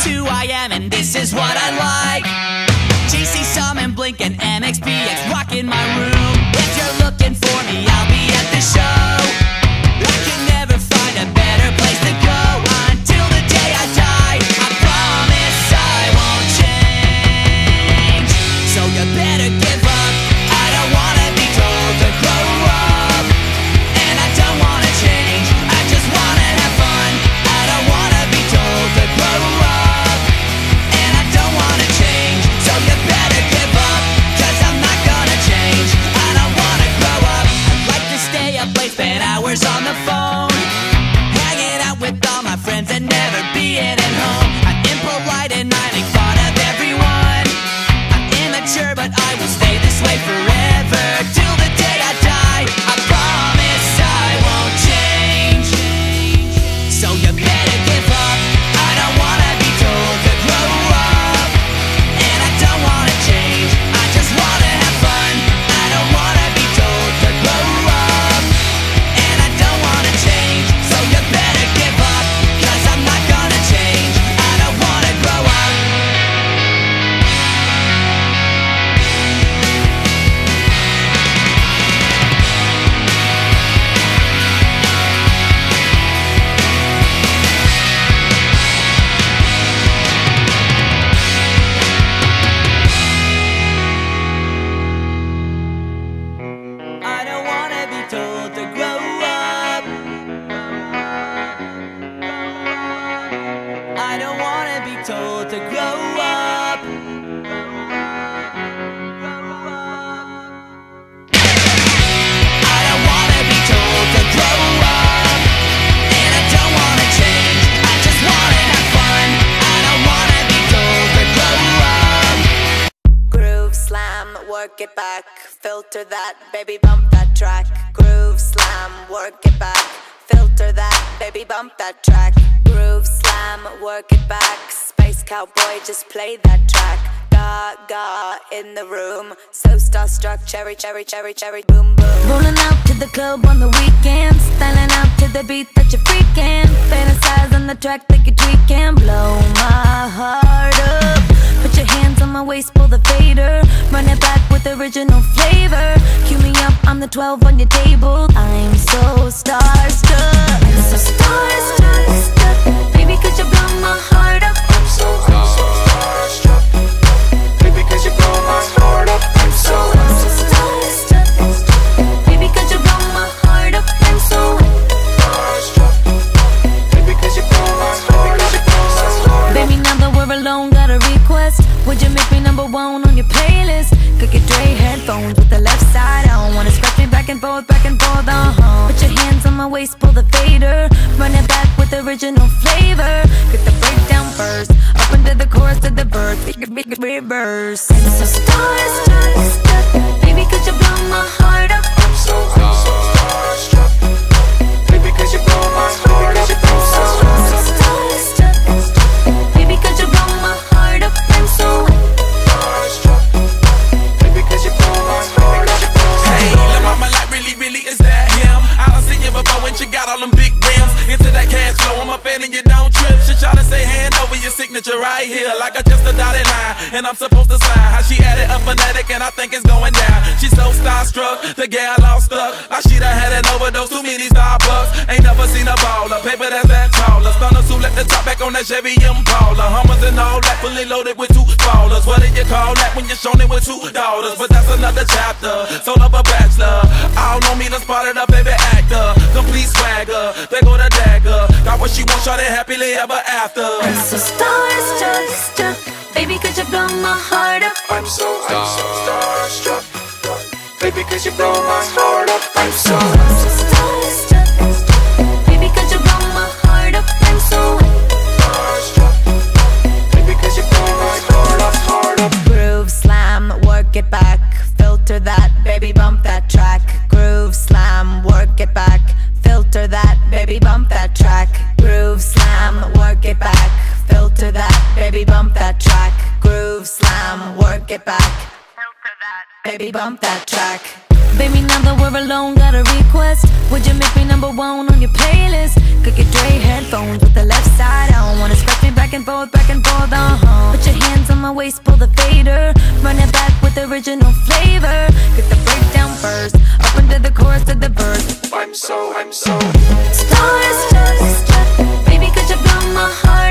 is who I am and this is what I like. JC Sum and Blink and MXPX rockin' my room. If you're looking for me, I'll be at the show. I can never find a better place to go until the day I die. I promise I won't change. So you better give up. I don't wanna be told to grow up, and I don't wanna change. I just wanna have fun. I don't wanna be told to grow up, and I don't wanna change. So you better give up, 'cause I'm not gonna change. I don't wanna grow up. I'd like to stay up late, spend hours on the phone, hanging out with all my friends and never being at home. I'm impolite and I make fun of everyone. I'm immature, but I will stay this way forever till the day I die. I promise I won't change. So you better give up. I don't wanna be told to grow up, and I don't wanna change. I just wanna have fun. I don't wanna be told to grow up, and I don't wanna change. So you better give up, 'cause I'm not gonna change. I don't wanna grow up. I don't wanna be told to grow up. I don't wanna be told to grow up. I don't wanna be told to grow up, and I don't wanna change. I just wanna have fun. I don't wanna be told to grow up. Groove slam, work it back, filter that, baby bump that track. Groove slam, work it back, filter that, baby bump that track. Groove slam, work it back, Space Cowboy, just play that track. Gaga in the room, so starstruck, cherry, cherry, cherry, cherry, boom, boom. Rolling out to the club on the weekend, styling out to the beat that you're freaking. Fantasize on the track that you're tweaking, blow my heart up. Put your hands on my waist, pull the fader, run it back with original flavor. Cue me up, I'm the 12 on your table. I'm so starstruck, I'm so starstruck. Baby, could you blow my heart up? I'm so starstruck. Baby, could you blow my heart up? I'm so starstruck. Baby, could you blow my heart up? I'm so starstruck. Baby, could you blow my heart up? Baby, now that we're alone, got a request. Would you make me number one on your playlist? Could get Dre headphones with the left side on. Wanna scratch me back and forth, Put your hands on my waist, pull the fader, run it back with original flavor. Get the breakdown first, up into the chorus to the verse, big reverse. I'm so starstruck. Baby, could you blow my heart up? I'm so starstruck. Baby, could you blow my heart up? I'm so starstruck. Baby, could you blow my heart up? I'm so starstruck. Baby, could you blow my heart up? Hey, Lil' Mama, like really, is that him? I done seen you before when she got all them big rims. Into that cash flow, I'm a fan and you don't trip. She tryna say hand over your signature right here, like I just a dotted line, and I'm supposed to sign. How she added a phonetic and I think it's going down. She's so starstruck, the gal all stuck. Like she done had an overdose, too many Starbucks. Ain't never seen a baller, paper that's that taller. Stunner suit, let the top back on that Chevy Impala. Hummers and all that, fully loaded with two ballers. What do you call that when you're shown it with two daughters? But that's another chapter, soul of a bachelor. All know me, the spotted up, baby actor. Complete swagger, they go to dagger. Got what she wants, shawty happily ever after. I'm so starstruck. Baby, could you blow my heart up? I'm so starstruck. Baby, could you blow my heart up? I'm so starstruck. Baby, could you blow my heart up? I'm so starstruck. Baby, could you blow my heart up? Groove slam, work it back, filter that, baby bump that track. Groove slam, work it back, filter that, baby bump that track. Groove slam, work it back, filter that, baby bump that track. Groove slam, work it back, filter that, baby bump that track. Baby, now that we're alone, got a request. Would you make me number one on your playlist? Could get Dre headphones with the left side on. Wanna scratch me back and forth, Put your hands on my waist, pull the fader. Run it back with original flavor. Get the breakdown first, up into the chorus to the verse. I'm so Starstruck, baby, could you blow my heart